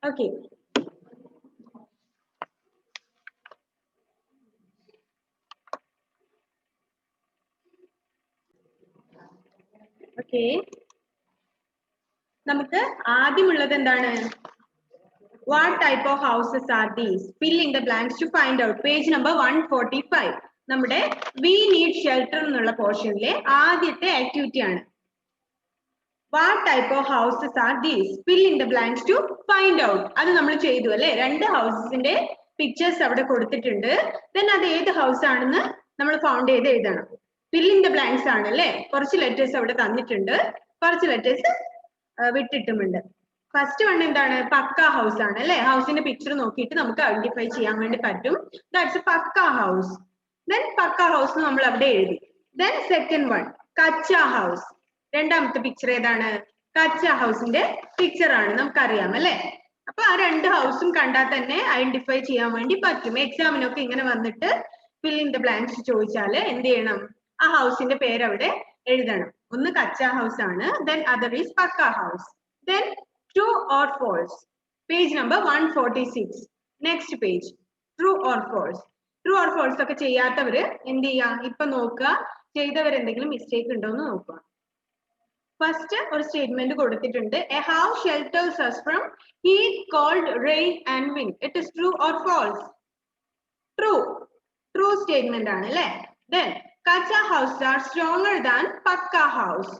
Okay. Okay. നമുക്ക് ആദ്യമുള്ളത് എന്താണ്? What type of houses are these? Fill in the blanks to find out. Page number 145. നമ്മുടെ We need shelter എന്നുള്ള പോർഷനിലെ ആദ്യത്തെ activity ആണ്. What type of houses are these? Fill in the blanks to find out. അത് നമ്മൾ ചെയ്തു അല്ലേ? രണ്ട് ഹൗസസിന്റെ pictures അവിടെ കൊടുത്തിട്ടുണ്ട്. Then അത് ഏത് ഹൗസ് ആണെന്ന് നമ്മൾ ഫൗണ്ട് ചെയ്ത് എഴുതണം. Fill in the blanks ആണ് അല്ലേ? കുറച്ച് ലെറ്റേഴ്സ് അവിടെ തന്നിട്ടുണ്ട്, കുറച്ച് ലെറ്റേഴ്സ് വിട്ടിട്ടുമുണ്ട്. ഫസ്റ്റ് വൺ എന്താണ്? പക്ക ഹൗസ് ആണ് അല്ലേ? ഹൗസിന്റെ പിക്ചർ നോക്കിയിട്ട് നമുക്ക് ഐഡന്റിഫൈ ചെയ്യാൻ വേണ്ടി പറ്റും. That's a pucca house. Then pucca house നമ്മൾ അവിടെ എഴുതി. Then second one kutcha house. രണ്ടാമത്തെ പിക്ചർ ഏതാണ്? കച്ച ഹൗസിന്റെ പിക്ചർ ആണ്, നമുക്കറിയാം അല്ലെ? അപ്പൊ ആ രണ്ട് ഹൗസും കണ്ടാൽ തന്നെ ഐഡന്റിഫൈ ചെയ്യാൻ വേണ്ടി പറ്റും. എക്സാമിനൊക്കെ ഇങ്ങനെ വന്നിട്ട് ഫിൽ ഇൻ ദ ബ്ലാങ്ക്സ് ചോദിച്ചാല് എന്ത് ചെയ്യണം? ആ ഹൗസിന്റെ പേര് അവിടെ എഴുതണം. ഒന്ന് കച്ച ഹൗസ് ആണ്, then other is pucca house. Then true or false. Page number 146. Next page. True or false. True or false ഒക്കെ ചെയ്യാത്തവര് എന്ത് ചെയ്യാ? ഇപ്പൊ നോക്കുക, ചെയ്തവർ എന്തെങ്കിലും മിസ്റ്റേക്ക് ഉണ്ടോ എന്ന് നോക്കുക. ഫസ്റ്റ് ഒരു സ്റ്റേറ്റ്മെന്റ് കൊടുത്തിട്ടുണ്ട്. A house shelters us from heat, cold, rain and wind. It is true or false? True. True statement ആണ് അല്ലേ? Then kacha houses are stronger than pakka house.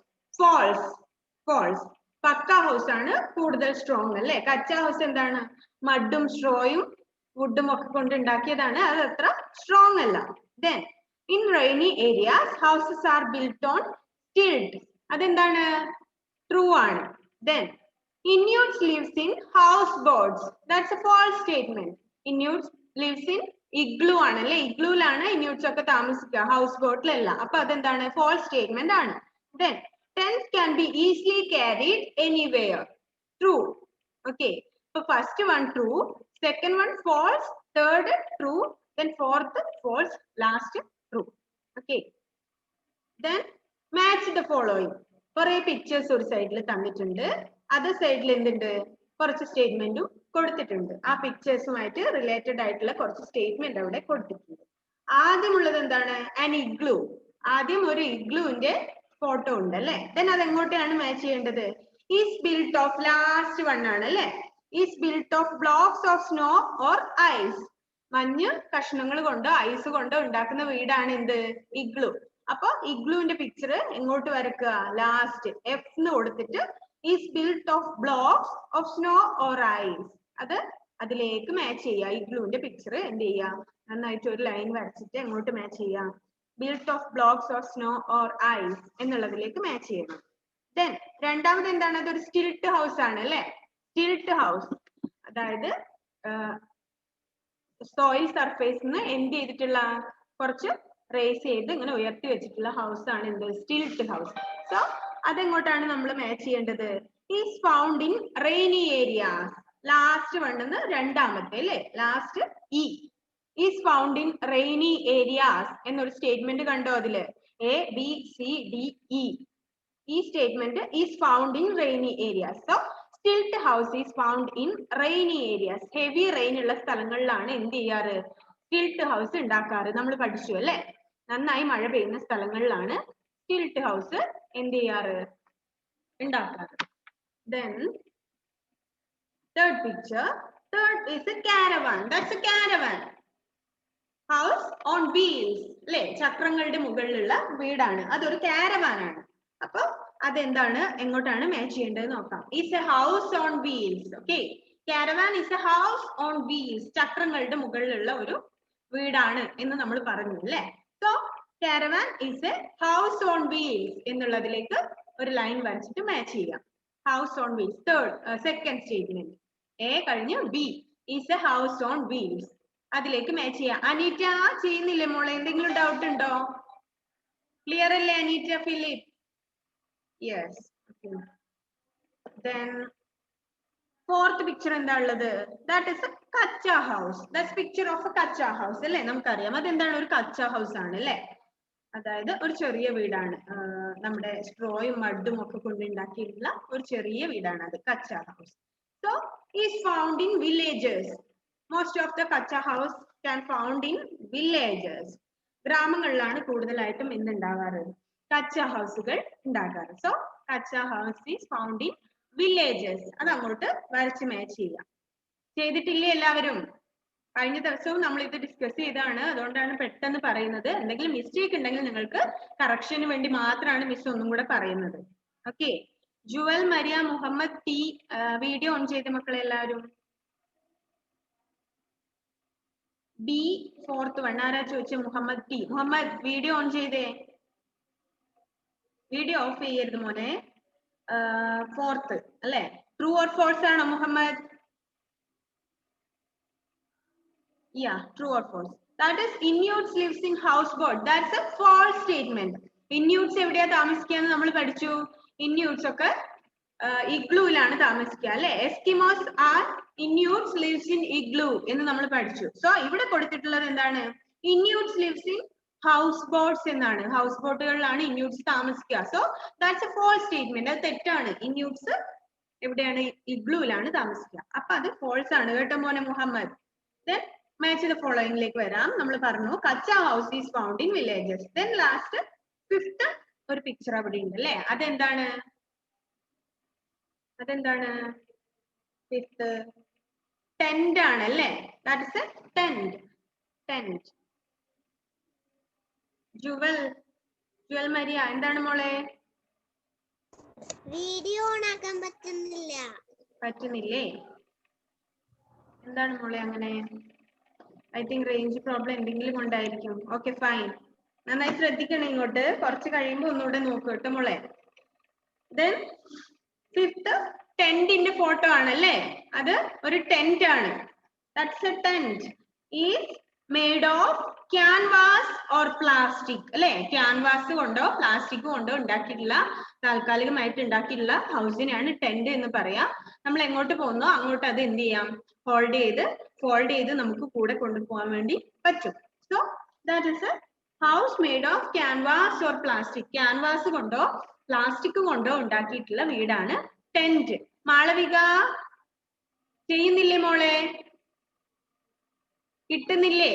False. False. Pucca house ആണ് കൂടുതൽ strong അല്ലേ? കച്ച house എന്താണ്? മഡും സ്ട്രോയും വുഡും ഒക്കെ കൊണ്ട് ഉണ്ടാക്കിയതാണ്, അത് അത്ര സ്ട്രോങ് അല്ല. Then in rainy areas houses are built on stilt. അതെന്താണ്? ട്രൂ ആണ്. Then Inuits lives in house boats. That's a false statement. Inuits lives in igloo ആണ് അല്ലേ? ഇഗ്ലൂലാണ് ഇന്യൂട്സ് ഒക്കെ താമസിക്കുക, ഹൗസ് ബോട്ടിലല്ല. അപ്പൊ അതെന്താണ്? ഫാൾസ് സ്റ്റേറ്റ്മെന്റ് ആണ്. Then tents can be easily carried anywhere. True. Okay. So first one true, second one false, third true, then fourth false, last true. Okay. Then match the following. കുറേ pictures ഒരു സൈഡിൽ തന്നിട്ടുണ്ട്, other സൈഡിൽ എന്തുണ്ട്? കുറച്ച് സ്റ്റേറ്റ്മെന്റും കൊടുത്തിട്ടുണ്ട്. ആ പിക്ചേഴ്സുമായിട്ട് റിലേറ്റഡ് ആയിട്ടുള്ള കുറച്ച് സ്റ്റേറ്റ്മെന്റ് അവിടെ കൊടുത്തിട്ടുണ്ട്. ആദ്യമുള്ളത് എന്താണ്? an igloo. ആദ്യം ഒരു ഇഗ്ലൂവിന്റെ ഫോട്ടോ ഉണ്ട് അല്ലെ? ദെൻ അത് എങ്ങോട്ടാണ് മാച്ച് ചെയ്യേണ്ടത്? Is built of, last one ആണ് അല്ലെ? Is built of blocks of snow or ice. മഞ്ഞ് കഷ്ണങ്ങൾ കൊണ്ടോ ഐസ് കൊണ്ടോ ഉണ്ടാക്കുന്ന വീടാണ് എന്ത്? ഇഗ്ലൂ. അപ്പൊ ഇഗ്ലൂവിന്റെ പിക്ചർ എങ്ങോട്ട് വരക്കുക? ലാസ്റ്റ് എഫ് എന്ന് കൊടുത്തിട്ട് is built of blocks of snow or ice. അത് അതിലേക്ക് മാച്ച് ചെയ്യുക. ഇഗ്ലൂവിന്റെ പിക്ചർ എന്ത് ചെയ്യുക? നന്നായിട്ട് ഒരു ലൈൻ വരച്ചിട്ട് എങ്ങോട്ട് മാച്ച് ചെയ്യാം? built of blocks of snow or ice എന്നുള്ളതിലേക്ക് മാച്ച് ചെയ്യണം. ദെൻ രണ്ടാമത് എന്താണ്? അതൊരു സ്റ്റിൽറ്റ് ഹൗസ് ആണ് അല്ലെ? സ്റ്റിൽറ്റ് ഹൗസ് അതായത് സോയിൽ സർഫേസിന്ന് എന്ത് ചെയ്തിട്ടുള്ള, കുറച്ച് റേസ് ചെയ്ത് ഇങ്ങനെ ഉയർത്തി വെച്ചിട്ടുള്ള ഹൗസ് ആണ് എന്ത്? Stilt house. സോ അതെങ്ങോട്ടാണ് നമ്മൾ മാച്ച് ചെയ്യേണ്ടത്? Is found in rainy areas. Last വണ്ണെന്ന് രണ്ടാമത്തെ അല്ലെ? Last E is found in rainy areas എന്നൊരു സ്റ്റേറ്റ്മെന്റ് കണ്ടോ? അതില് A B C D E. ഈ statement is found in rainy areas. So stilt house is found in rainy areas. Heavy rain ഉള്ള സ്ഥലങ്ങളിലാണ് എന്ത് ചെയ്യാറ്? stilt house ഉണ്ടാക്കാറ്. നമ്മൾ പഠിച്ചു അല്ലേ? നന്നായി മഴ പെയ്യുന്ന സ്ഥലങ്ങളിലാണ് stilt house എന്ത് ചെയ്യാറ്? ഉണ്ടാക്കാറ്. Then third picture. Third is a caravan. That's a caravan. House on wheels അല്ലെ? ചക്രങ്ങളുടെ മുകളിലുള്ള വീടാണ്, അതൊരു കാരവാൻ ആണ്. അപ്പൊ അതെന്താണ്? എങ്ങോട്ടാണ് മാച്ച് ചെയ്യേണ്ടത് നോക്കാം. Is a house on wheels. Okay, caravan is a house on wheels. ചക്രങ്ങളുടെ മുകളിലുള്ള ഒരു വീടാണ് എന്ന് നമ്മൾ പറഞ്ഞു അല്ലെ? So caravan is a house on wheels എന്നുള്ളതിലേക്ക് ഒരു ലൈൻ വരച്ചിട്ട് മാച്ച് ചെയ്യാം. House on wheels. Second statement A കഴിഞ്ഞ് B is a house on wheels. അതിലേക്ക് മാച്ച് ചെയ്യാം. അനീറ്റ ചെയ്യുന്നില്ലേ മോളെ? എന്തെങ്കിലും ഡൗട്ട് ഉണ്ടോ? ക്ലിയർ അല്ലേ Aneeta? Philip? Yes. Then fourth picture എന്താ ഉള്ളത്? ദാറ്റ് ഇസ് എ കച്ച house. That's picture of A കച്ച ഹൗസ് അല്ലേ? നമുക്കറിയാം അതെന്താണ്? ഒരു കച്ച ഹൗസ് ആണ് അല്ലേ? അതായത് ഒരു ചെറിയ വീടാണ്, നമ്മുടെ സ്ട്രോയും മഡും ഒക്കെ കൊണ്ട് ഉണ്ടാക്കിയിട്ടുള്ള ഒരു ചെറിയ വീടാണ് അത്, കച്ച house. So is found in villages. Most of the kacha house can found in villages. ഗ്രാമങ്ങളിലാണ് കൂടുതലായിട്ടും എന്തുണ്ടാകാറ്? കച്ച ഹൗസുകൾ ഉണ്ടാകാറ്. സോ കച്ച house is found in villages. അത് അങ്ങോട്ട് വരച്ച് മാച്ച് ചെയ്യാം. ചെയ്തിട്ടില്ലേ എല്ലാവരും? കഴിഞ്ഞ ദിവസവും നമ്മൾ ഇത് ഡിസ്കസ് ചെയ്താണ്, അതുകൊണ്ടാണ് പെട്ടെന്ന് പറയുന്നത്. എന്തെങ്കിലും മിസ്റ്റേക്ക് ഉണ്ടെങ്കിൽ നിങ്ങൾക്ക് കറക്ഷന് വേണ്ടി മാത്രമാണ് മിസ് ഒന്നും കൂടെ പറയുന്നത്. Okay. Jewel Maria Muhammad T, video on ചെയ്ത മക്കളെ എല്ലാവരും. ബി ഫോർത്ത് വൺ ആരാ ചോദിച്ച? മുഹമ്മദ് ടി. മുഹമ്മദ് വീഡിയോ ഓൺ ചെയ്തേ. വീഡിയോ ഓഫ് ചെയ്യരുത് മോനെ. ഫോർത്ത് അല്ലെ? ട്രൂ ഓർ ഫോൾസ് ആണോ Muhammad? Yeah, true or false. That is Inuits lives in houseboat. That's a false statement. Inuits എവിടെയാ താമസിക്കാന്ന് നമ്മൾ പഠിച്ചു. Inuits ഒക്കെ ഇഗ്ലൂയിലാണ് താമസിക്കുക അല്ലെ? Eskimos are Inuits lives in igloo എന്ന് നമ്മൾ പഠിച്ചു. സോ ഇവിടെ കൊടുത്തിട്ടുള്ളത് എന്താണ്? Inuits lives in houseboats എന്നാണ്. ഹൗസ് ബോട്ടുകളിലാണ് Inuits താമസിക്കുക. So that's A false statement. അത് തെറ്റാണ്. Inuits എവിടെയാണ്? ഇഗ്ലൂയിലാണ് താമസിക്കുക. അപ്പൊ അത് false ആണ് കേട്ടോ മോനെ Muhammad. Then match the following like varam. നമ്മൾ പറഞ്ഞു kacha house is found in villages. Then last fifth ഒരു picture അവിടെ ഉണ്ട് അല്ലേ? അതെന്താണ്? fifth tent ആണ് അല്ലേ? That is a tent. Jewel Maria എന്താണ് മോളെ? വീഡിയോ ഓൺ ആക്കാൻ പറ്റുന്നില്ലേ? എന്താണ് മോളെ അങ്ങനെ? ഐ തിങ്ക് റേഞ്ച് പ്രോബ്ലം എന്തെങ്കിലും ഉണ്ടായിരിക്കും. Okay fine. നന്നായി ശ്രദ്ധിക്കണം ഇങ്ങോട്ട്. കുറച്ച് കഴിയുമ്പോൾ ഒന്നുകൂടെ നോക്കൂ കേട്ടോ മോളെ. ദെൻ ഫിഫ്ത്ത് ടെന്റിന്റെ ഫോട്ടോ ആണല്ലേ? അത് ഒരു ടെന്റ് ആണ്. That's A tent is made of canvas or plastic അല്ലെ? ക്യാൻവാസ് കൊണ്ടോ പ്ലാസ്റ്റിക് കൊണ്ടോ ഉണ്ടാക്കിയിട്ടുള്ള, താൽക്കാലികമായിട്ട് ഉണ്ടാക്കിയിട്ടുള്ള ഹൗസിനെയാണ് ടെന്റ് എന്ന് പറയാം. നമ്മൾ എങ്ങോട്ട് പോകുന്നോ അങ്ങോട്ട് അത് എന്ത് ചെയ്യാം? ഫോൾഡ് ചെയ്ത് നമുക്ക് കൂടെ കൊണ്ടുപോകാൻ വേണ്ടി പറ്റും. So that is A house made of canvas or plastic. Canvas കൊണ്ടോ പ്ലാസ്റ്റിക് കൊണ്ടോ ഉണ്ടാക്കിയിട്ടുള്ള വീടാണ് ടെന്റ്. മാളവിക ചെയ്യുന്നില്ലേ മോളെ? കിട്ടുന്നില്ലേ?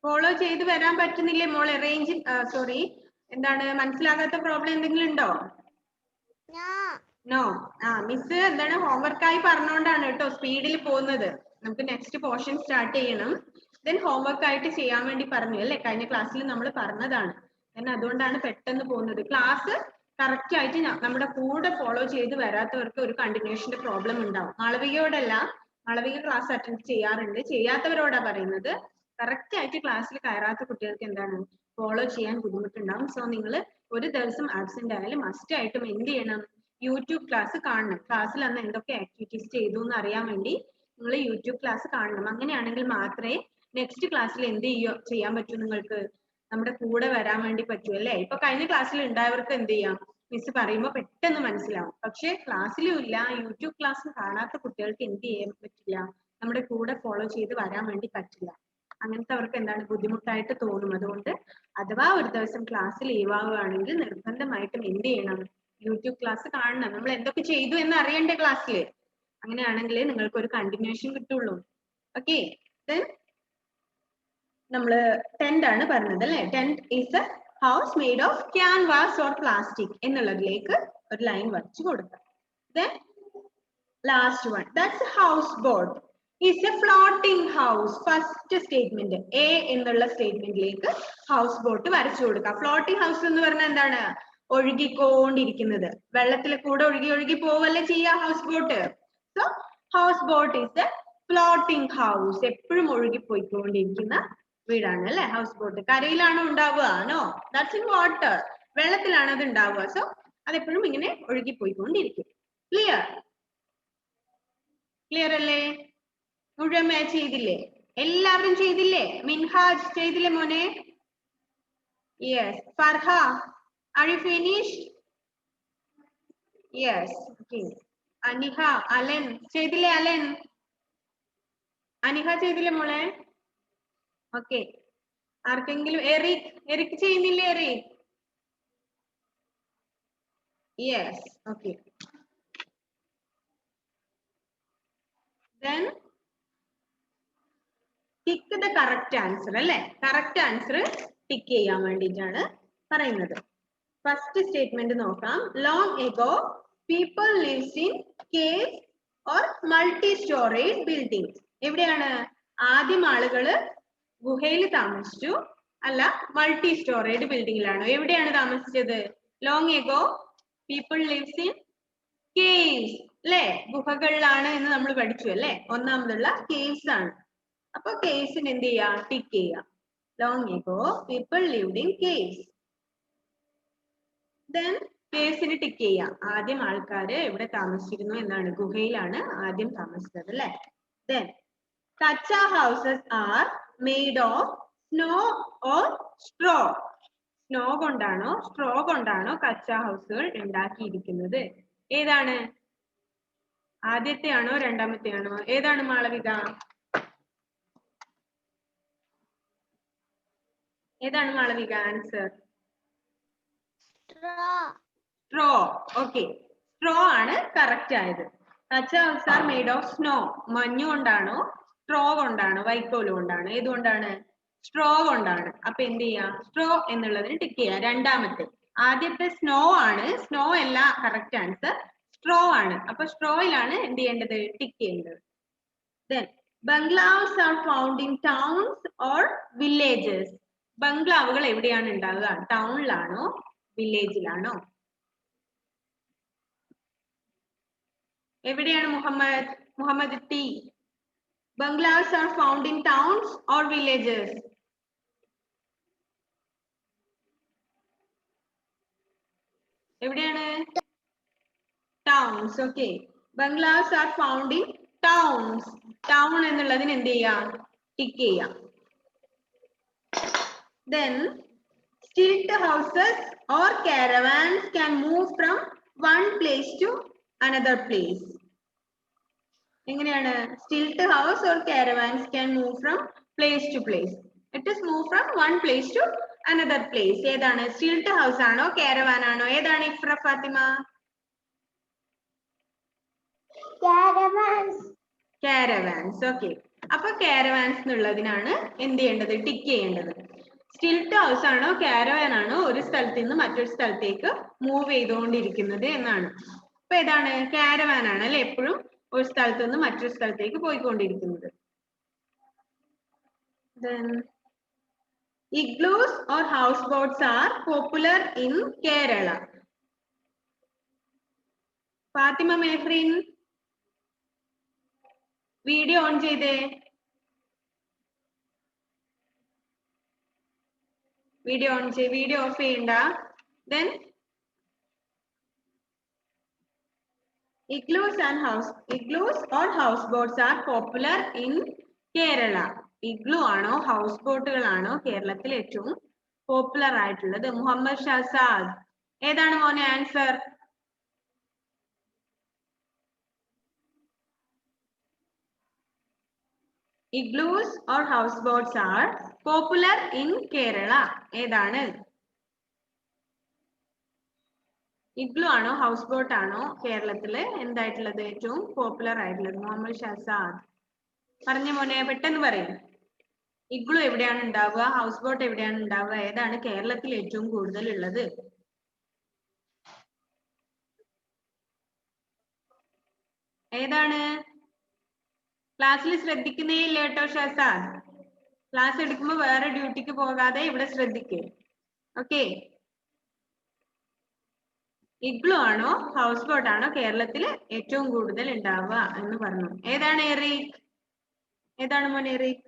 ഫോളോ ചെയ്ത് വരാൻ പറ്റുന്നില്ലേ മോളെ? റേഞ്ച് സോറി, എന്താണ് മനസ്സിലാകാത്ത പ്രോബ്ലം എന്തെങ്കിലും ഉണ്ടോ? നോ. മിസ് എന്താണ് ഹോംവർക്കായി പറഞ്ഞുകൊണ്ടാണ് കേട്ടോ സ്പീഡിൽ പോകുന്നത്. നമുക്ക് നെക്സ്റ്റ് പോർഷൻ സ്റ്റാർട്ട് ചെയ്യണം. ദെൻ ഹോംവർക്ക് ആയിട്ട് ചെയ്യാൻ വേണ്ടി പറഞ്ഞു അല്ലെ? കഴിഞ്ഞ ക്ലാസ്സിൽ നമ്മൾ പറഞ്ഞതാണ്. അതുകൊണ്ടാണ് പെട്ടെന്ന് പോകുന്നത്. ക്ലാസ് കറക്റ്റ് ആയിട്ട് നമ്മുടെ കൂടെ ഫോളോ ചെയ്ത് വരാത്തവർക്ക് ഒരു കണ്ടിന്യൂഷന്റെ പ്രോബ്ലം ഉണ്ടാവും. മാളവികയോടല്ല, മാളവിക ക്ലാസ് അറ്റൻഡ് ചെയ്യാറുണ്ട്. ചെയ്യാത്തവരോടാ പറയുന്നത്. കറക്റ്റ് ആയിട്ട് ക്ലാസ്സിൽ കയറാത്ത കുട്ടികൾക്ക് എന്താണ് ഫോളോ ചെയ്യാൻ ബുദ്ധിമുട്ടുണ്ടാവും. സോ നിങ്ങൾ ഒരു ദിവസം ആബ്സെന്റ് ആയാലും മസ്റ്റ് ആയിട്ടും എന്ത് ചെയ്യണം? യൂട്യൂബ് ക്ലാസ് കാണണം. ക്ലാസ്സിൽ അന്ന് എന്തൊക്കെ ആക്ടിവിറ്റീസ് ചെയ്തു എന്ന് അറിയാൻ വേണ്ടി നിങ്ങൾ യൂട്യൂബ് ക്ലാസ് കാണണം. അങ്ങനെയാണെങ്കിൽ മാത്രമേ നെക്സ്റ്റ് ക്ലാസ്സിൽ എന്ത് ചെയ്യാൻ പറ്റൂ? നിങ്ങൾക്ക് നമ്മുടെ കൂടെ വരാൻ വേണ്ടി പറ്റൂ അല്ലേ? ഇപ്പൊ കഴിഞ്ഞ ക്ലാസ്സിൽ ഉണ്ടായവർക്ക് എന്ത് ചെയ്യാം? മിസ് പറയുമ്പോൾ പെട്ടെന്ന് മനസ്സിലാവും. പക്ഷെ ക്ലാസ്സിലും ഇല്ല, യൂട്യൂബ് ക്ലാസ് കാണാത്ത കുട്ടികൾക്ക് എന്ത് ചെയ്യാൻ പറ്റില്ല? നമ്മുടെ കൂടെ ഫോളോ ചെയ്ത് വരാൻ വേണ്ടി പറ്റില്ല. അങ്ങനത്തെ അവർക്ക് എന്താണ് ബുദ്ധിമുട്ടായിട്ട് തോന്നും. അതുകൊണ്ട് അഥവാ ഒരു ദിവസം ക്ലാസ് ലീവ് ആവുകയാണെങ്കിൽ നിർബന്ധമായിട്ടും എന്ത് ചെയ്യണം? യൂട്യൂബ് ക്ലാസ് കാണണം. നമ്മൾ എന്തൊക്കെ ചെയ്തു എന്ന് അറിയണ്ടേ ക്ലാസ്സിൽ? അങ്ങനെയാണെങ്കിൽ നിങ്ങൾക്ക് ഒരു കണ്ടിന്യൂഷൻ കിട്ടുള്ളൂ. ഓക്കെ. നമ്മള് ടെന്റ് ആണ് പറഞ്ഞത് അല്ലെ? Tent is a house made of canvas or plastic എന്നുള്ളതിലേക്ക് ഒരു ലൈൻ വരച്ചു കൊടുക്കാം. Then last one, that's house boat is a floating house. First statement A എന്നുള്ള സ്റ്റേറ്റ്മെന്റിലേക്ക് ഹൗസ് ബോട്ട് വരച്ചു കൊടുക്കാം. ഫ്ലോട്ടിംഗ് ഹൗസ് എന്ന് പറഞ്ഞാൽ എന്താണ്? ഒഴുകിക്കൊണ്ടിരിക്കുന്നത്. വെള്ളത്തിൽ കൂടെ ഒഴുകി പോവല്ലേ ചെയ്യാ house boat. So house boat is a floating house. എപ്പോഴും ഒഴുകിപ്പോയിക്കൊണ്ടിരിക്കുന്ന വീടാണ് അല്ലെ ഹൗസ് ബോട്ട്. കരയിലാണോ ഉണ്ടാവുക? No, that's in water. വെള്ളത്തിലാണ് അത് ഉണ്ടാവുക. സോ അതെപ്പോഴും ഇങ്ങനെ ഒഴുകിപ്പോയിക്കൊണ്ടിരിക്കും. ക്ലിയർ അല്ലേ? മുഴുവൻ മാച്ച് ചെയ്തില്ലേ? എല്ലാവരും ചെയ്തില്ലേ? മിൻഹാജ് ചെയ്തില്ലേ മോനെ? Yes. Farha, are you finished? Yes. Okay. Aniha, Alan ചെയ്തില്ലേ? അനിഹ ചെയ്തില്ലേ മോളെ? ഓക്കെ. ആർക്കെങ്കിലും എറിക് ചെയ്യുന്നില്ലേ? Eric? Yes. Okay. then tick the correct answer അല്ലേ? കറക്റ്റ് ആൻസർ ടിക്ക് ചെയ്യാൻ വേണ്ടിയിട്ടാണ് പറയുന്നത്. ഫസ്റ്റ് സ്റ്റേറ്റ്മെന്റ് നോക്കാം. Long ago people lives in caves or multi storage buildings. എവിടെയാണ്? ആദ്യം ആളുകള് ഗുഹയിൽ താമസിച്ചു, അല്ല മൾട്ടി സ്റ്റോറേജ് ബിൽഡിംഗിലാണോ? എവിടെയാണ് താമസിച്ചത്? Long ago people lives in caves അല്ലെ? ഗുഹകളിലാണ് എന്ന് നമ്മൾ പഠിച്ചു അല്ലെ? ഒന്നാമതുള്ള കേവ്സ് ആണ്. അപ്പൊ കേവ്സിന് എന്ത് ചെയ്യാം? ടിക്ക് ചെയ്യാം. Long ago people lived in caves. Then കേവ്സിന് ടിക്ക് ചെയ്യാം. ആദ്യം ആൾക്കാര് എവിടെ താമസിച്ചിരുന്നു എന്നാണ്? ഗുഹയിലാണ് ആദ്യം താമസിച്ചത് അല്ലെ? ദെൻ കച്ച houses are made of snow or straw. Snow കൊണ്ടാണോ സ്ട്രോ കൊണ്ടാണോ കച്ച ഹൗസുകൾ ഉണ്ടാക്കിയിരിക്കുന്നത്? ഏതാണ്? ആദ്യത്തെ ആണോ രണ്ടാമത്തെ ആണോ? ഏതാണ് മാളവിക? ഏതാണ് Malavika answer? Straw. Okay, straw ആണ് കറക്റ്റ് ആയത്. കച്ച house are made of snow. മഞ്ഞു കൊണ്ടാണോ സ്ട്രോ കൊണ്ടാണോ വൈക്കോല് കൊണ്ടാണോ? ഏതുകൊണ്ടാണ്? സ്ട്രോ കൊണ്ടാണ്. അപ്പൊ എന്ത് ചെയ്യാം? സ്ട്രോ എന്നുള്ളതിന് ടിക്ക് ചെയ്യാം. രണ്ടാമത്തെ, ആദ്യത്തെ സ്നോ ആണ്. സ്നോ അല്ല കറക്റ്റ് ആൻസർ, സ്ട്രോ ആണ്. അപ്പൊ സ്ട്രോയിലാണ് എന്ത് ചെയ്യേണ്ടത്? ടിക്ക് ചെയ്യേണ്ടത്. Then bungalows are found in towns or villages. ബംഗ്ലാവുകൾ എവിടെയാണ് ഉണ്ടാവുക? ടൗണിലാണോ വില്ലേജിലാണോ? എവിടെയാണ് Muhammad T? Bungalows are found in towns or villages? എവിടെയാണ്? Towns. Okay. Bungalows are found in towns. Town എന്നുള്ളതിന് എന്ത് ചെയ്യാം? ടിക്ക് ചെയ്യാം. Then stilt houses or caravans can move from one place to another place. എങ്ങനെയാണ്? Stilt house or caravans can move from place to place. It is move from one place to another place. ഏതാണ്? Stilt house ആണോ caravan ആണോ? ഏതാണ് ഇഫ്ര Fathima? Caravans. Okay. അപ്പൊ caravans എന്നുള്ളതിനാണ് എന്ത് ചെയ്യേണ്ടത്? Tick ചെയ്യേണ്ടത്. Stilt house ആണോ കാരവാൻ ആണോ ഒരു സ്ഥലത്ത് നിന്ന് മറ്റൊരു സ്ഥലത്തേക്ക് മൂവ് ചെയ്തുകൊണ്ടിരിക്കുന്നത് എന്നാണ്. അപ്പൊ ഏതാണ്? കാരവാൻ ആണ് അല്ലെ? എപ്പോഴും ഒരു സ്ഥലത്ത് നിന്ന് മറ്റൊരു സ്ഥലത്തേക്ക് പോയിക്കൊണ്ടിരിക്കുന്നത്. Then igloos or houseboats are popular in Kerala. Fathima Mefreen video on ചെയ്തേ. വീഡിയോ ഓൺ ചെയ്ത് വീഡിയോ ഓഫ് ചെയ്യണ്ട. Then igloos or houseboats are popular in Kerala. Igloo ആണോ ഹൗസ് ബോട്ടുകളാണോ കേരളത്തിൽ ഏറ്റവും പോപ്പുലർ ആയിട്ടുള്ളത്? മുഹമ്മദ് ഷാസാദ് ഏതാണ് മോനെ answer? Igloos or houseboats are popular in Kerala. ഏതാണ്? ഇഗ്ലൂ ആണോ ഹൗസ് ബോട്ട് ആണോ കേരളത്തില് എന്തായിട്ടുള്ളത് ഏറ്റവും പോപ്പുലർ ആയിട്ടുള്ളത്? മുഹമ്മദ് ഷാസാദ് പറഞ്ഞ മോനെ, പെട്ടെന്ന് പറയും. ഇഗ്ലൂ എവിടെയാണ് ഉണ്ടാവുക? ഹൗസ് ബോട്ട് എവിടെയാണ് ഉണ്ടാവുക? ഏതാണ് കേരളത്തിൽ ഏറ്റവും കൂടുതൽ ഉള്ളത്? ഏതാണ്? ക്ലാസ്സിൽ ശ്രദ്ധിക്കുന്നേ ഇല്ല കേട്ടോ ഷാസാദ്. ക്ലാസ് എടുക്കുമ്പോ വേറെ ഡ്യൂട്ടിക്ക് പോകാതെ ഇവിടെ ശ്രദ്ധിക്കേ. ഓക്കെ, ഇഗ്ലൂ ആണോ ഹൗസ് ബോട്ട് ആണോ കേരളത്തിൽ ഏറ്റവും കൂടുതൽ ഉണ്ടാവുക എന്ന് പറഞ്ഞു. ഏതാണ് എറിക്? ഏതാണ് മോൻ Eric?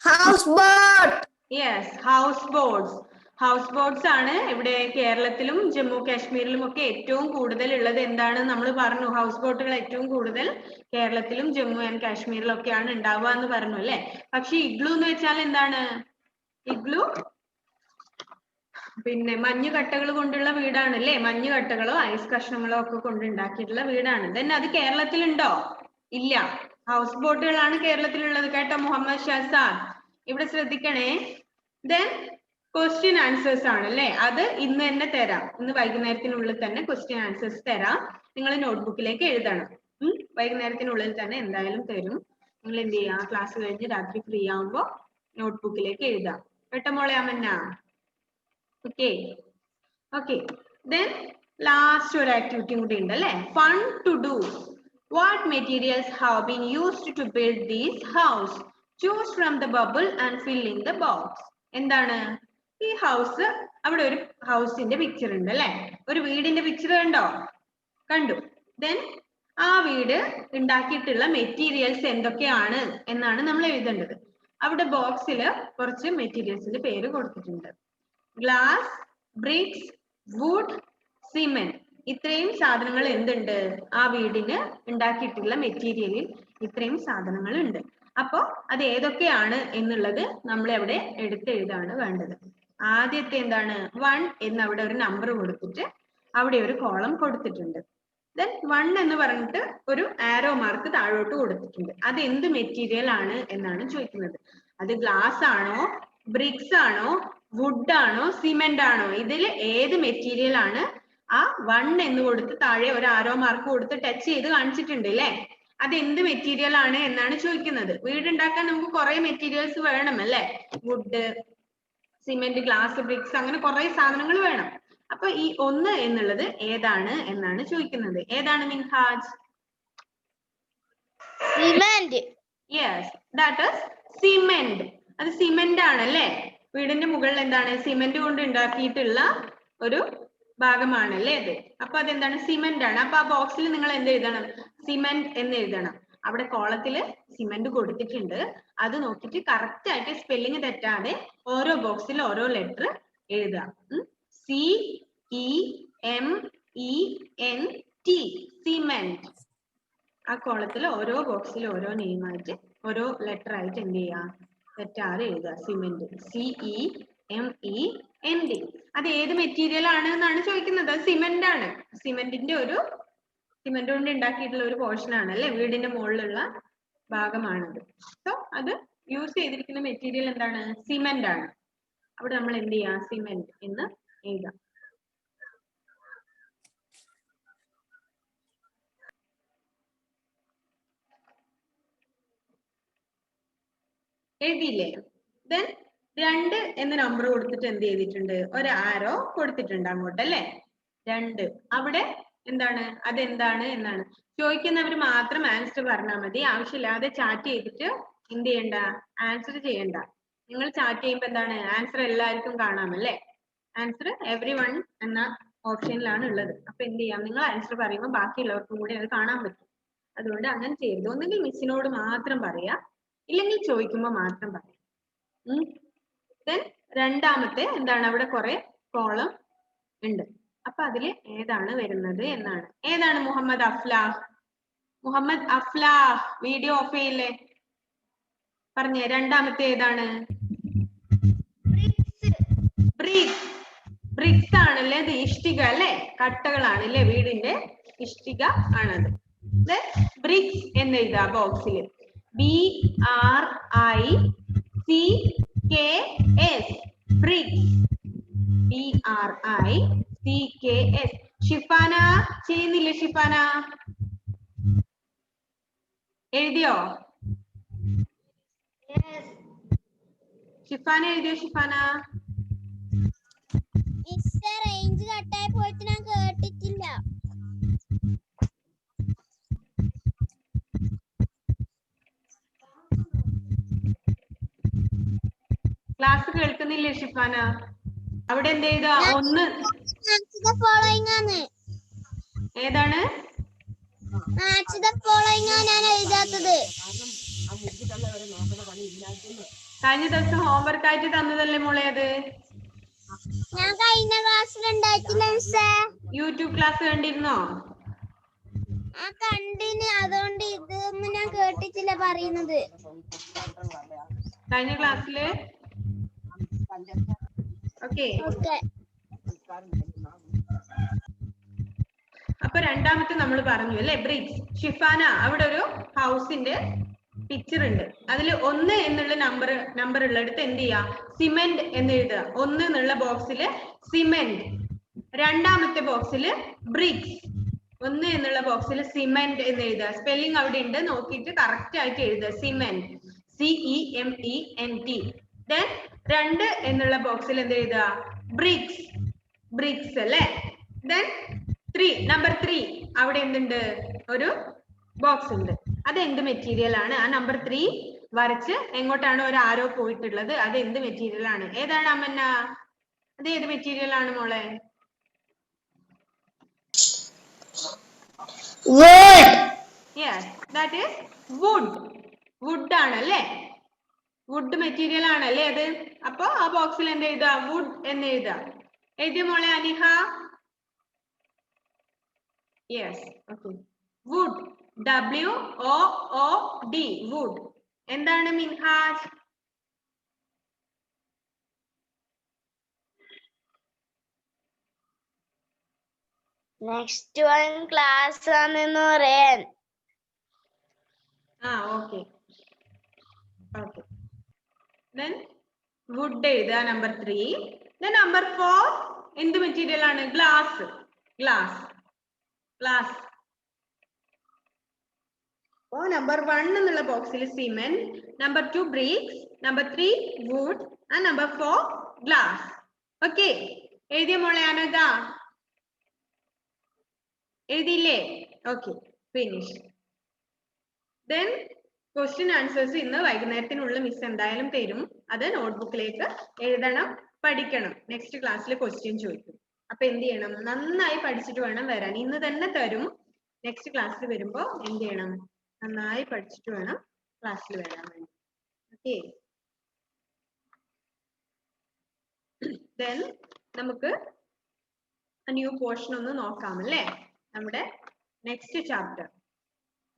House boat. Yes, house boats. House boats ആണ് ഇവിടെ കേരളത്തിലും ജമ്മു കാശ്മീരിലും ഒക്കെ ഏറ്റവും കൂടുതൽ ഉള്ളത്. എന്താണ് നമ്മൾ പറഞ്ഞു? ഹൗസ് ബോട്ടുകൾ ഏറ്റവും കൂടുതൽ കേരളത്തിലും ജമ്മു ആൻഡ് കാശ്മീരിലും ഒക്കെയാണ് ഉണ്ടാവുക എന്ന് പറഞ്ഞു അല്ലെ? പക്ഷെ ഇഗ്ലൂ എന്ന് വെച്ചാൽ എന്താണ്? ഇഗ്ലൂ പിന്നെ മഞ്ഞുകട്ടകൾ കൊണ്ടുള്ള വീടാണ് അല്ലേ? മഞ്ഞുകട്ടകളോ ഐസ് കഷ്ണങ്ങളോ ഒക്കെ കൊണ്ട് ഉണ്ടാക്കിയിട്ടുള്ള വീടാണ്. ദെൻ അത് കേരളത്തിലുണ്ടോ? ഇല്ല. ഹൗസ് ബോട്ടുകളാണ് കേരളത്തിലുള്ളത് കേട്ടോ മുഹമ്മദ് ഷാസാദ്. ഇവിടെ ശ്രദ്ധിക്കണേ. ദെൻ ക്വസ്റ്റ്യൻ ആൻസേഴ്സ് ആണ് അല്ലേ? അത് ഇന്ന് തന്നെ തരാം. ഇന്ന് വൈകുന്നേരത്തിനുള്ളിൽ തന്നെ ക്വസ്റ്റ്യൻ ആൻസേഴ്സ് തരാം. നിങ്ങൾ നോട്ട്ബുക്കിലേക്ക് എഴുതണം. വൈകുന്നേരത്തിനുള്ളിൽ തന്നെ എന്തായാലും തരും. നിങ്ങൾ എന്ത് ചെയ്യാ, ക്ലാസ് കഴിഞ്ഞ് രാത്രി ഫ്രീ ആവുമ്പോ നോട്ട്ബുക്കിലേക്ക് എഴുതാം. കേട്ടോ മോളെ Amanna? Okay okay. Then last ഒരു ആക്ടിവിറ്റി കൂടി ഉണ്ട് അല്ലേ, fun to do. What materials have been used to build these house? Choose from the bubble and fill in the box. എന്താണ് ഈ ഹൗസ്? അവിടെ ഒരു ഹൗസിന്റെ പിക്ചർ ഉണ്ട് അല്ലെ, ഒരു വീടിന്റെ പിക്ചർ കണ്ടോ? കണ്ടു. ദെൻ ആ വീട് ഉണ്ടാക്കിയിട്ടുള്ള മെറ്റീരിയൽസ് എന്തൊക്കെയാണ് എന്നാണ് നമ്മൾ എഴുതേണ്ടത്. അവിടെ ബോക്സിൽ കുറച്ച് മെറ്റീരിയൽസിന്റെ പേര് കൊടുത്തിട്ടുണ്ട്. Glass, bricks, wood, cement. ഇത്രയും സാധനങ്ങൾ എന്തുണ്ട് ആ വീടിന് ഉണ്ടാക്കിയിട്ടുള്ള മെറ്റീരിയലിൽ? ഇത്രയും സാധനങ്ങൾ ഉണ്ട്. അപ്പോ അത് ഏതൊക്കെയാണ് എന്നുള്ളത് നമ്മൾ അവിടെ എടുത്തെഴുതാണ് വേണ്ടത്. ആദ്യത്തെ എന്താണ്, 1 എന്ന് അവിടെ ഒരു നമ്പർ കൊടുത്തിട്ട് അവിടെ ഒരു കോളം കൊടുത്തിട്ടുണ്ട്. ദെൻ 1 എന്ന് പറഞ്ഞിട്ട് ഒരു ആരോ മാർക്ക് താഴോട്ട് കൊടുത്തിട്ടുണ്ട്. അത് എന്ത് മെറ്റീരിയൽ ആണ് എന്നാണ് ചോദിക്കുന്നത്. അത് ഗ്ലാസ് ആണോ, ബ്രിക്സ് ആണോ, വുഡ് ആണോ, സിമെന്റ് ആണോ? ഇതിൽ ഏത് മെറ്റീരിയൽ ആണ്? ആ 1 എന്ന് കൊടുത്ത് താഴെ ഒരു ആരോ മാർക്ക് കൊടുത്ത് ടച്ച് ചെയ്ത് കാണിച്ചിട്ടുണ്ട് അല്ലേ, അത് എന്ത് മെറ്റീരിയൽ ആണ് എന്നാണ് ചോദിക്കുന്നത്. വീടുണ്ടാക്കാൻ നമുക്ക് കുറെ മെറ്റീരിയൽസ് വേണം അല്ലേ, വുഡ്, സിമെന്റ്, ഗ്ലാസ്, ബ്രിക്സ്, അങ്ങനെ കുറെ സാധനങ്ങൾ വേണം. അപ്പൊ ഈ 1 എന്നുള്ളത് ഏതാണ് എന്നാണ് ചോദിക്കുന്നത്. ഏതാണ് Minhaj? Cement. Yes, that is cement. അത് സിമെന്റ് ആണല്ലേ. വീടിന്റെ മുകളിൽ എന്താണ്, സിമെന്റ് കൊണ്ട് ഉണ്ടാക്കിയിട്ടുള്ള ഒരു ഭാഗമാണല്ലേ അത്. അപ്പൊ അതെന്താണ്, സിമെന്റ് ആണ്. അപ്പൊ ആ ബോക്സിൽ നിങ്ങൾ എന്ത് എഴുതണം? സിമെന്റ് എന്ന് എഴുതണം. അവിടെ കോളത്തില് സിമെന്റ് കൊടുത്തിട്ടുണ്ട്, അത് നോക്കിയിട്ട് കറക്റ്റ് ആയിട്ട് സ്പെല്ലിംഗ് തെറ്റാതെ ഓരോ ബോക്സിൽ ഓരോ ലെറ്റർ എഴുതുക. CEMENT, cement. ആ കോളത്തിൽ ഓരോ ബോക്സിൽ ഓരോ നെയിം ആയിട്ട് ഓരോ ലെറ്റർ ആയിട്ട് എന്ത് ചെയ്യാ, തെറ്റാതെ എഴുതുക. Cement, CEMENT. അത് ഏത് മെറ്റീരിയൽ ആണ് എന്നാണ് ചോദിക്കുന്നത്. സിമെന്റ് ആണ്. സിമെന്റിന്റെ ഒരു സിമെന്റ് കൊണ്ട് ഉണ്ടാക്കിയിട്ടുള്ള ഒരു പോർഷൻ ആണ് അല്ലെ, വീടിന്റെ മുകളിലുള്ള ഭാഗമാണത്. സോ അത് യൂസ് ചെയ്തിരിക്കുന്ന മെറ്റീരിയൽ എന്താണ്, സിമെന്റ് ആണ്. അവിടെ നമ്മൾ എന്ത് ചെയ്യാം, സിമെന്റ് എന്ന് എഴുതാം. എഴുതിയില്ലേ? ദെൻ 2 എന്ന നമ്പർ കൊടുത്തിട്ട് എന്ത് ചെയ്തിട്ടുണ്ട്, ഒരു ആരോ കൊടുത്തിട്ടുണ്ട് അങ്ങോട്ട് അല്ലെ. 2 അവിടെ എന്താണ്, അതെന്താണ് എന്നാണ് ചോദിക്കുന്നവർ മാത്രം ആൻസർ പറഞ്ഞാൽ മതി. ആവശ്യമില്ലാതെ ചാറ്റ് ചെയ്തിട്ട് എന്ത് ചെയ്യണ്ട, ആൻസർ ചെയ്യണ്ട. നിങ്ങൾ ചാറ്റ് ചെയ്യുമ്പോൾ എന്താണ്, ആൻസർ എല്ലാവർക്കും കാണാം അല്ലെ. ആൻസർ everyone എന്ന ഓപ്ഷനിലാണ് ഉള്ളത്. അപ്പൊ എന്ത് ചെയ്യാം, നിങ്ങൾ ആൻസർ പറയുമ്പോൾ ബാക്കിയുള്ളവർക്കും കൂടി അത് കാണാൻ പറ്റും. അതുകൊണ്ട് അങ്ങനെ ചെയ്യരുത്. ഒന്നുകിൽ മിസ്സിനോട് മാത്രം പറയാ, ഇല്ലെങ്കിൽ ചോദിക്കുമ്പോൾ മാത്രം പറയാം. ദെൻ രണ്ടാമത്തെ എന്താണ്, അവിടെ കുറെ കോളം ഉണ്ട്. അപ്പൊ അതില് ഏതാണ് വരുന്നത് എന്നാണ്. ഏതാണ് മുഹമ്മദ് അഫ്ലാഹ്? മുഹമ്മദ് അഫ്ലാഹ് വീഡിയോ ഓഫ് ചെയ്യില്ലേ? പറഞ്ഞേ, രണ്ടാമത്തെ ഏതാണ്? ബ്രിക്സ്. ബ്രിക്സ് ആണല്ലേ, അത് ഇഷ്ടിക അല്ലെ, കട്ടകളാണ് അല്ലെ, വീടിന്റെ ഇഷ്ടിക ആണത്. ബ്രിക്സ് എന്ന് എഴുതാ ബോക്സിൽ. BRICKS, BRICS. BRICKS. ഷിഫാന ചെയ്യുന്നില്ലേ? ഷിഫാന എഴുതിയോ? ഷിഫാന എഴുതിയോ? ഷിഫാന റേഞ്ച് കട്ടായി പോയിട്ട് ഞാൻ കേട്ടിട്ടില്ല. ക്ലാസ് കേൾക്കുന്നില്ലേ ഷിഫാന? അവിടെ എന്ത് ചെയ്താ? 1 ഏതാണ്? ഞാൻ എഴുതാത്തത് കഴിഞ്ഞ ദിവസം ഹോംവർക്ക് ആയിട്ട് തന്നതല്ലേ മോളെ അത്? ഞാൻ കഴിഞ്ഞ ക്ലാസ്സിൽ ഉണ്ടായിട്ടില്ല മിസ്സേ. യൂട്യൂബ് ക്ലാസ് കണ്ടിരുന്നോ? ആ കണ്ടിന്, അതുകൊണ്ട് ഇതൊന്നും ഞാൻ കേട്ടിട്ടില്ല പറയുന്നത്. കഴിഞ്ഞ ക്ലാസ്സില് ഓക്കെ. അപ്പൊ രണ്ടാമത്തെ നമ്മൾ പറഞ്ഞു അല്ലെ, ബ്രിക്സ്. ഷിഫാന അവിടെ ഒരു ഹൗസിന്റെ പിക്ചർ ഉണ്ട്. അതിൽ 1 എന്നുള്ള നമ്പർ ഉള്ളിടത്ത് എന്ത് ചെയ്യാ, സിമെന്റ് എന്ന് എഴുതുക. 1 എന്നുള്ള ബോക്സിൽ സിമെന്റ്, രണ്ടാമത്തെ ബോക്സിൽ ബ്രിക്സ്, 1 എന്നുള്ള ബോക്സിൽ സിമെന്റ് എന്ന് എഴുതുക. സ്പെല്ലിംഗ് അവിടെ ഉണ്ട്, നോക്കിയിട്ട് കറക്റ്റ് ആയിട്ട് എഴുതുക. Cement, CEMENT. ദെൻ 2 എന്നുള്ള ബോക്സിൽ എന്ത് എഴുതുക? ബ്രിക്സ്, ബ്രിക്സ് അല്ലേ. ദെൻ 3, നമ്പർ 3 അവിടെ എന്തുണ്ട്? ഒരു ബോക്സ് ഉണ്ട്. അത് എന്ത് മെറ്റീരിയൽ ആണ്? ആ നമ്പർ 3 വരച്ച് എങ്ങോട്ടാണ് ഒരു ആരോ പോയിട്ടുള്ളത്? അത് എന്ത് മെറ്റീരിയൽ ആണ്? ഏതാണ് അമ്മന്ന? അത് ഏത് മെറ്റീരിയൽ ആണ് മോളെ? wood. Yes, that is wood. Wood ആണല്ലേ? വുഡ് മെറ്റീരിയൽ ആണല്ലേ അത്? അപ്പൊ ആ ബോക്സിൽ എന്ത് എഴുതുക? വുഡ് എന്ന് എഴുതുക. എഴുതിയ മോളെ Aniha? Yes, okay. Wood, WOOD, wood. എന്താണ് മിൻഹാജ്? Next one class ആണെന്ന് പറയാൻ. ഓക്കെ ഓക്കെ. Then wood എഴുതുക നമ്പർ 3. Then നമ്പർ 4 എന്ത് മെറ്റീരിയൽ ആണ്? Glass, glass, glass. അപ്പോ നമ്പർ 1 എന്നുള്ള ബോക്സിൽ cement, number 2 bricks, number 3 wood, and number 4 glass. Okay, എഴുതിയ മോളെ അനഘ? എഴുതിയില്ലേ? Okay, finish. Then question answers ഇന്ന് വൈകുന്നേരത്തിനുള്ളിൽ മിസ് എന്തായാലും തരും. അത് നോട്ട്ബുക്കിലേക്ക് എഴുതണം, പഠിക്കണം. നെക്സ്റ്റ് ക്ലാസ്സിൽ ക്വസ്റ്റ്യൻ ചോദിക്കും. അപ്പൊ എന്ത് ചെയ്യണം? നന്നായി പഠിച്ചിട്ട് വേണം വരാൻ. ഇന്ന് തന്നെ തരും. നെക്സ്റ്റ് ക്ലാസ്സിൽ വരുമ്പോ എന്ത് ചെയ്യണം? നന്നായി പഠിച്ചിട്ട് വേണം ക്ലാസ്സിൽ വരാൻ വേണ്ടി. ഓക്കെ, ദെൻ നമുക്ക് ന്യൂ പോർഷൻ ഒന്ന് നോക്കാം അല്ലേ? നമ്മുടെ നെക്സ്റ്റ് ചാപ്റ്റർ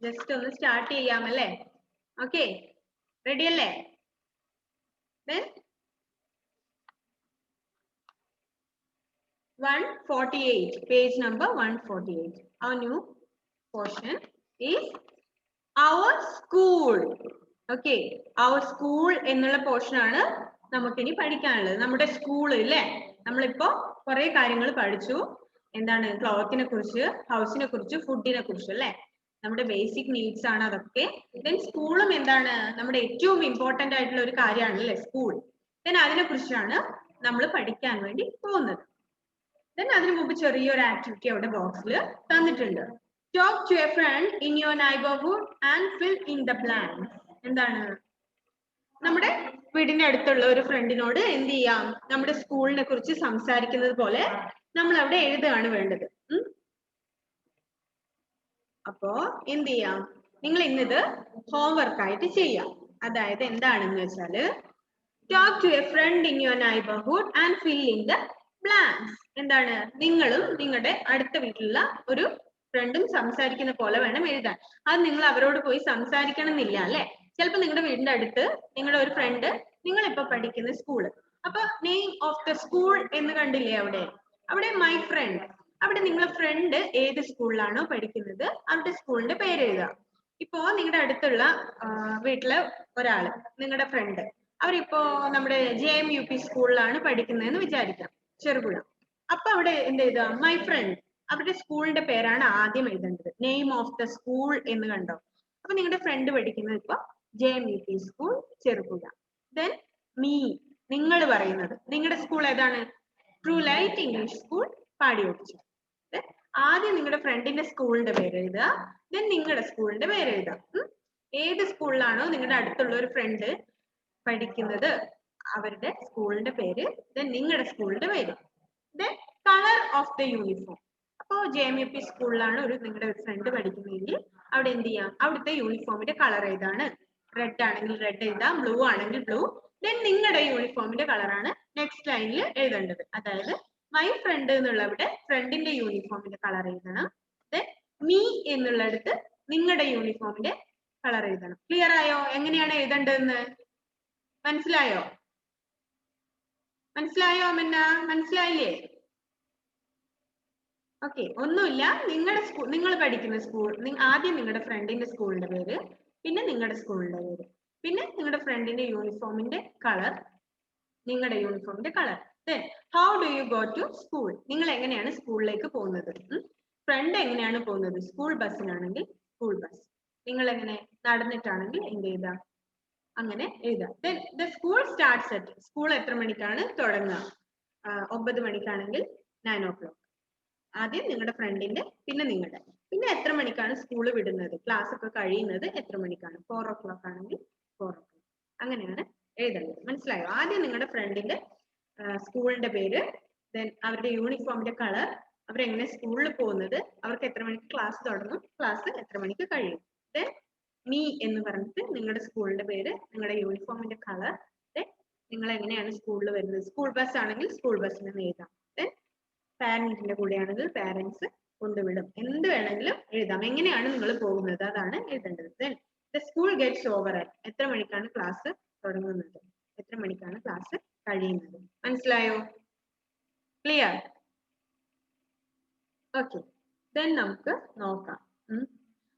ജസ്റ്റ് ഒന്ന് സ്റ്റാർട്ട് ചെയ്യാമല്ലേ? ഓക്കെ, റെഡി അല്ലേ? Then 148, page number 148. Our new portion is our school. Okay, our school എന്നുള്ള പോർഷൻ ആണ് നമുക്കിനി പഠിക്കാനുള്ളത്. നമ്മുടെ സ്കൂൾ അല്ലേ? നമ്മളിപ്പോ കുറെ കാര്യങ്ങൾ പഠിച്ചു. എന്താണ്? ക്ലോത്തിനെ കുറിച്ച്, ഹൗസിനെ കുറിച്ച്, ഫുഡിനെ കുറിച്ച് അല്ലേ? നമ്മുടെ ബേസിക് നീഡ്സ് ആണ് അതൊക്കെ. ദെൻ സ്കൂളും എന്താണ്? നമ്മുടെ ഏറ്റവും ഇമ്പോർട്ടന്റ് ആയിട്ടുള്ള ഒരു കാര്യമാണല്ലേ സ്കൂൾ. ദെൻ അതിനെ കുറിച്ചാണ് നമ്മൾ പഠിക്കാൻ വേണ്ടി പോകുന്നത്. ദെൻ അതിനു മുമ്പ് ചെറിയൊരു ആക്ടിവിറ്റി അവിടെ ബോക്സിൽ തന്നിട്ടുണ്ട്. Talk to a friend in your neighbourhood and fill in the blanks. എന്താണ്? നമ്മുടെ വീടിന്റെ അടുത്തുള്ള ഒരു ഫ്രണ്ടിനോട് എന്ത് ചെയ്യാം? നമ്മുടെ സ്കൂളിനെ കുറിച്ച് സംസാരിക്കുന്നത് പോലെ നമ്മൾ അവിടെ എഴുതുകയാണ് വേണ്ടത്. അപ്പോ എന്ത് ചെയ്യാം? നിങ്ങൾ ഇന്നിത് ഹോംവർക്ക് ആയിട്ട് ചെയ്യാം. അതായത് എന്താണെന്ന് വെച്ചാല് talk to a friend in your neighbourhood and fill in the blanks. എന്താണ്? നിങ്ങളും നിങ്ങളുടെ അടുത്ത വീട്ടിലുള്ള ഒരു ഫ്രണ്ടും സംസാരിക്കുന്ന പോലെ വേണം എഴുതാൻ. അത് നിങ്ങൾ അവരോട് പോയി സംസാരിക്കണം എന്നില്ല അല്ലെ? ചിലപ്പോൾ നിങ്ങളുടെ വീടിന്റെ അടുത്ത് നിങ്ങളുടെ ഒരു ഫ്രണ്ട്, നിങ്ങളിപ്പോ പഠിക്കുന്ന സ്കൂള്, അപ്പൊ നെയിം ഓഫ് ദ സ്കൂൾ എന്ന് കണ്ടില്ലേ അവിടെ? അവിടെ മൈ ഫ്രണ്ട്. അവിടെ നിങ്ങളുടെ ഫ്രണ്ട് ഏത് സ്കൂളിലാണോ പഠിക്കുന്നത് അവരുടെ സ്കൂളിന്റെ പേര് എഴുതുക. ഇപ്പോ നിങ്ങളുടെ അടുത്തുള്ള വീട്ടിലെ ഒരാള്, നിങ്ങളുടെ ഫ്രണ്ട്, അവരിപ്പോ നമ്മുടെ JMUP സ്കൂളിലാണ് പഠിക്കുന്നതെന്ന് വിചാരിക്കാം, ചെറുപുഴ. അപ്പൊ അവിടെ എന്ത് എഴുതുക? My friend. അവരുടെ സ്കൂളിന്റെ പേരാണ് ആദ്യം എഴുതേണ്ടത്. നെയിം ഓഫ് ദ സ്കൂൾ എന്ന് കണ്ടോ? അപ്പൊ നിങ്ങളുടെ ഫ്രണ്ട് പഠിക്കുന്നത് ഇപ്പൊ JMUP school Cherupuzha. Then me, നിങ്ങൾ പറയുന്നത് നിങ്ങളുടെ സ്കൂൾ ഏതാണ്? ട്രൂ ലൈറ്റ് ഇംഗ്ലീഷ് സ്കൂൾ പാടിയൊഴിച്ചു. ആദ്യം നിങ്ങളുടെ ഫ്രണ്ടിന്റെ സ്കൂളിന്റെ പേര് എഴുതുക, ദെൻ നിങ്ങളുടെ സ്കൂളിന്റെ പേര് എഴുതുക. ഏത് സ്കൂളിലാണോ നിങ്ങളുടെ അടുത്തുള്ള ഒരു ഫ്രണ്ട് പഠിക്കുന്നത് അവരുടെ സ്കൂളിന്റെ പേര്, ദെൻ നിങ്ങളുടെ സ്കൂളിന്റെ പേര്, then colour of the uniform. അപ്പോ JMUP സ്കൂളിലാണ് നിങ്ങളുടെ ഫ്രണ്ട് പഠിക്കുന്നതെങ്കിൽ അവിടെ എന്ത് ചെയ്യാം? അവിടുത്തെ യൂണിഫോമിന്റെ കളർ ഏതാണ്? റെഡ് ആണെങ്കിൽ റെഡ് എഴുതാം, ബ്ലൂ ആണെങ്കിൽ ബ്ലൂ. ദെൻ നിങ്ങളുടെ യൂണിഫോമിന്റെ കളറാണ് നെക്സ്റ്റ് ലൈനിൽ എഴുതേണ്ടത്. അതായത് മൈ ഫ്രണ്ട് എന്നുള്ളവിടെ ഫ്രണ്ടിന്റെ യൂണിഫോമിന്റെ കളർ എഴുതണം. ദെൻ മീ എന്നുള്ളടത്ത് നിങ്ങളുടെ യൂണിഫോമിന്റെ കളർ എഴുതണം. ക്ലിയർ ആയോ? എങ്ങനെയാണ് എഴുതേണ്ടതെന്ന് മനസ്സിലായോ? മനസ്സിലായോ അമ്മന്ന? മനസ്സിലായില്ലേ? ഓക്കെ, ഒന്നുമില്ല. നിങ്ങളുടെ സ്കൂൾ, നിങ്ങൾ പഠിക്കുന്ന സ്കൂൾ, ആദ്യം നിങ്ങളുടെ ഫ്രണ്ടിന്റെ സ്കൂളിന്റെ പേര്, പിന്നെ നിങ്ങളുടെ സ്കൂളിന്റെ പേര്, പിന്നെ നിങ്ങളുടെ ഫ്രണ്ടിന്റെ യൂണിഫോമിന്റെ കളർ, നിങ്ങളുടെ യൂണിഫോമിന്റെ colour. Then how do you go to school? നിങ്ങൾ എങ്ങനെയാണ് സ്കൂളിലേക്ക് പോകുന്നത്? ഫ്രണ്ട് എങ്ങനെയാണ് പോകുന്നത്? സ്കൂൾ ബസ്സിനാണെങ്കിൽ സ്കൂൾ ബസ്. നിങ്ങൾ എങ്ങനെ നടന്നിട്ടാണെങ്കിൽ എന്ത് ചെയ്താ അങ്ങനെ എഴുതാം. The school starts at, school എത്ര മണിക്കാണ് തുടങ്ങുക? 9 മണിക്കാണെങ്കിൽ 9 o'clock. ആദ്യം നിങ്ങളുടെ ഫ്രണ്ടിന്റെ, പിന്നെ നിങ്ങളുടെ, പിന്നെ എത്ര മണിക്കാണ് സ്കൂൾ വിടുന്നത്, ക്ലാസ് ഒക്കെ കഴിയുന്നത് എത്ര മണിക്കാണ്? 4 o'clock ആണെങ്കിൽ 4 o'clock. അങ്ങനെയാണ് എഴുതേണ്ടത്. മനസ്സിലായോ? ആദ്യം നിങ്ങളുടെ ഫ്രണ്ടിന്റെ സ്കൂളിന്റെ പേര്, ദെൻ അവരുടെ യൂണിഫോമിന്റെ കളർ, അവരെങ്ങനെ സ്കൂളിൽ പോകുന്നത്, അവർക്ക് എത്ര മണിക്ക് ക്ലാസ് തുടങ്ങും, ക്ലാസ് എത്ര മണിക്ക് കഴിയും. ദെൻ മീ എന്ന് പറഞ്ഞിട്ട് നിങ്ങളുടെ സ്കൂളിന്റെ പേര്, നിങ്ങളുടെ യൂണിഫോമിന്റെ കളർ, ദെൻ നിങ്ങൾ എങ്ങനെയാണ് സ്കൂളിൽ വരുന്നത്. സ്കൂൾ ബസ് ആണെങ്കിൽ സ്കൂൾ ബസ്സിന് എഴുതാം. ദെൻ പാരന്റിന്റെ കൂടെ ആണെങ്കിൽ പാരന്റ്സ് കൊണ്ടുവിടും. എന്ത് വേണമെങ്കിലും എഴുതാം. എങ്ങനെയാണ് നിങ്ങൾ പോകുന്നത് അതാണ് എഴുതേണ്ടത്. Then the school gets over at, എത്ര മണിക്കാണ് ക്ലാസ് തുടങ്ങുന്നത്, എത്ര മണിക്കാണ് ക്ലാസ് കഴിയുന്നത്. മനസ്സിലായോ? ക്ലിയർ? ഓക്കെ. ദെൻ നമുക്ക് നോക്കാം.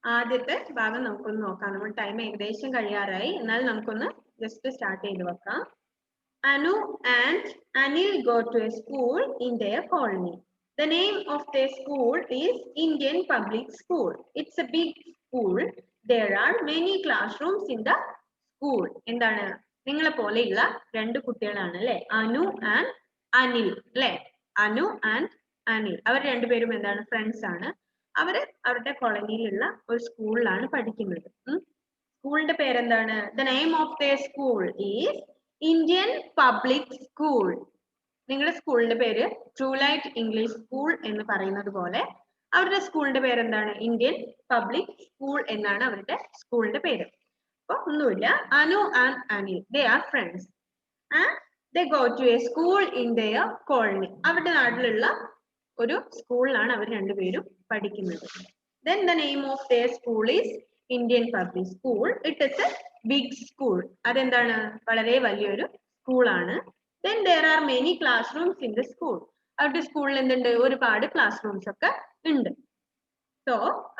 ആദ്യത്തെ ഭാഗം നമുക്കൊന്ന് നോക്കാം. നമ്മൾ ടൈം ഏകദേശം കഴിയാറായി. എന്നാൽ നമുക്കൊന്ന് ജസ്റ്റ് സ്റ്റാർട്ട് ചെയ്ത് വെക്കാം. Anu and Anil go to a school in their colony. The name of their school is Indian Public School. It's a big school. There are many classrooms in the school. എന്താണ്? നിങ്ങളെ പോലെയുള്ള രണ്ട് കുട്ടികളാണ് അല്ലെ, Anu and Anil അല്ലെ. Anu and Anil, അവർ രണ്ടുപേരും എന്താണ്? Friends ആണ്. അവര് അവരുടെ കോളനിയിലുള്ള ഒരു സ്കൂളിലാണ് പഠിക്കുന്നത്. സ്കൂളിന്റെ പേരെന്താണ്? The name of their school is Indian Public School. നിങ്ങളുടെ സ്കൂളിന്റെ പേര് ട്രൂ ലൈറ്റ് ഇംഗ്ലീഷ് സ്കൂൾ എന്ന് പറയുന്നത് പോലെ അവരുടെ സ്കൂളിന്റെ പേര് എന്താണ്? ഇന്ത്യൻ പബ്ലിക് സ്കൂൾ എന്നാണ് അവരുടെ സ്കൂളിന്റെ പേര്. അപ്പൊ ഒന്നുമില്ല. Anu and Anil, they are friends and they go to a school in their colony. അവരുടെ നാട്ടിലുള്ള ഒരു സ്കൂളിലാണ് അവർ രണ്ടുപേരും പഠിക്കുന്നത്. Then the name of their school is Indian Public School. It is a big school. അതെന്താണ്? വളരെ വലിയൊരു സ്കൂളാണ്. Then there are many classrooms in the school. അവരുടെ സ്കൂളിൽ എന്തുണ്ട്? ഒരുപാട് ക്ലാസ് റൂംസ് ഒക്കെ ഉണ്ട്. സോ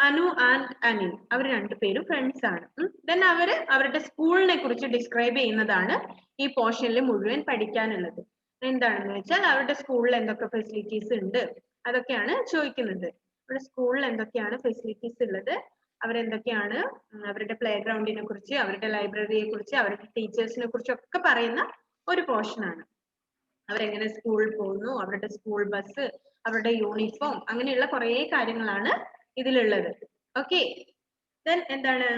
അനു ആൻഡ് അനിൽ അവർ രണ്ടുപേരും ഫ്രണ്ട്സ് ആണ്. ദെൻ അവര് അവരുടെ സ്കൂളിനെ കുറിച്ച് ഡിസ്ക്രൈബ് ചെയ്യുന്നതാണ് ഈ പോർഷനിൽ മുഴുവൻ പഠിക്കാനുള്ളത്. എന്താണെന്ന് വെച്ചാൽ അവരുടെ സ്കൂളിൽ എന്തൊക്കെ ഫെസിലിറ്റീസ് ഉണ്ട് അതൊക്കെയാണ് ചോദിക്കുന്നത്. അവരുടെ സ്കൂളിൽ എന്തൊക്കെയാണ് ഫെസിലിറ്റീസ് ഉള്ളത്, അവരെന്തൊക്കെയാണ്, അവരുടെ പ്ലേ ഗ്രൗണ്ടിനെ കുറിച്ച്, അവരുടെ ലൈബ്രറിയെ കുറിച്ച്, അവരുടെ ടീച്ചേഴ്സിനെ കുറിച്ചൊക്കെ പറയുന്ന ഒരു പോർഷൻ ആണ്. അവരെങ്ങനെ സ്കൂളിൽ പോകുന്നു, അവരുടെ സ്കൂൾ ബസ്, അവരുടെ യൂണിഫോം, അങ്ങനെയുള്ള കുറെ കാര്യങ്ങളാണ് ഇതിലുള്ളത്. ഓക്കെ. ദെൻ എന്താണ്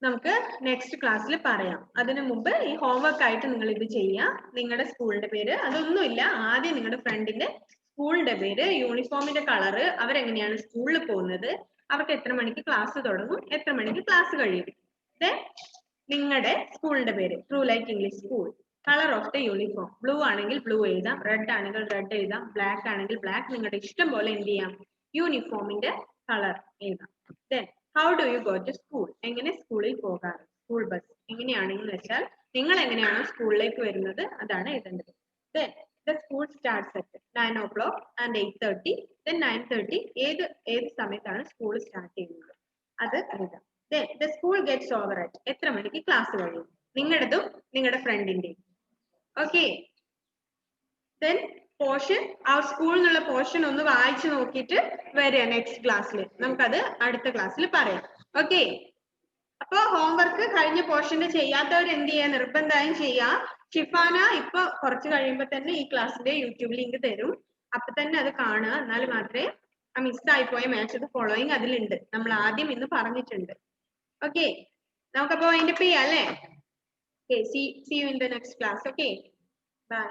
നമുക്ക് നെക്സ്റ്റ് ക്ലാസ്സിൽ പറയാം. അതിനു മുമ്പ് ഈ ഹോംവർക്ക് ആയിട്ട് നിങ്ങൾ ഇത് ചെയ്യാം. നിങ്ങളുടെ സ്കൂളിന്റെ പേര് അതൊന്നുമില്ല, ആദ്യം നിങ്ങളുടെ ഫ്രണ്ടിന്റെ സ്കൂളിന്റെ പേര്, യൂണിഫോമിന്റെ കളറ്, അവരെങ്ങനെയാണ് സ്കൂളിൽ പോകുന്നത്, അവർക്ക് എത്ര മണിക്ക് ക്ലാസ് തുടങ്ങും, എത്ര മണിക്ക് ക്ലാസ് കഴിയും. ദെൻ നിങ്ങളുടെ സ്കൂളിന്റെ പേര് true light English school. Colour of the uniform, blue ആണെങ്കിൽ ബ്ലൂ എഴുതാം, റെഡ് ആണെങ്കിൽ റെഡ് എഴുതാം, ബ്ലാക്ക് ആണെങ്കിൽ ബ്ലാക്ക്, നിങ്ങളുടെ ഇഷ്ടം പോലെ എന്ത് ചെയ്യാം, യൂണിഫോമിന്റെ കളർ എഴുതാം. Then how do you go to school, എങ്ങനെ സ്കൂളിൽ പോകാറ്, സ്കൂൾ ബസ് എങ്ങനെയാണെന്ന് വെച്ചാൽ നിങ്ങൾ എങ്ങനെയാണോ സ്കൂളിലേക്ക് വരുന്നത് അതാണ് എഴുതേണ്ടത്. Then the school starts at 9 o'clock and 8:30. then 9:30 ഏത് സമയത്താണ് സ്കൂൾ സ്റ്റാർട്ട് ചെയ്യുന്നത് അത് എഴുതാം. then the school gets over at, എത്ര മണിക്ക് ക്ലാസ് കഴിയും, നിങ്ങളുടെതും നിങ്ങളുടെ ഫ്രണ്ടിന്റെയും. ഓക്കെ. then പോർഷൻ, ആ സ്കൂളിൽ നിന്നുള്ള പോർഷൻ ഒന്ന് വായിച്ചു നോക്കിയിട്ട് വരിക നെക്സ്റ്റ് ക്ലാസ്സിൽ, നമുക്കത് അടുത്ത ക്ലാസ്സിൽ പറയാം. ഓക്കെ. അപ്പൊ ഹോംവർക്ക് കഴിഞ്ഞ പോർഷന്റെ ചെയ്യാത്തവർ എന്ത് ചെയ്യാ, നിർബന്ധമായും ചെയ്യാം. ഷിഫാന ഇപ്പൊ കുറച്ച് കഴിയുമ്പോ തന്നെ ഈ ക്ലാസ്സിന്റെ യൂട്യൂബ് ലിങ്ക് തരും, അപ്പൊ തന്നെ അത് കാണുക. എന്നാൽ മാത്രമേ ആ മിസ്സായി പോയ മാച്ച് ഓഫ് ഫോളോയിങ് അതിലുണ്ട്, നമ്മൾ ആദ്യം ഇന്ന് പറഞ്ഞിട്ടുണ്ട്. ഓക്കെ. നമുക്കപ്പോ അതിന്റെ ചെയ്യാം അല്ലേ? See you in the next class. Okay, by.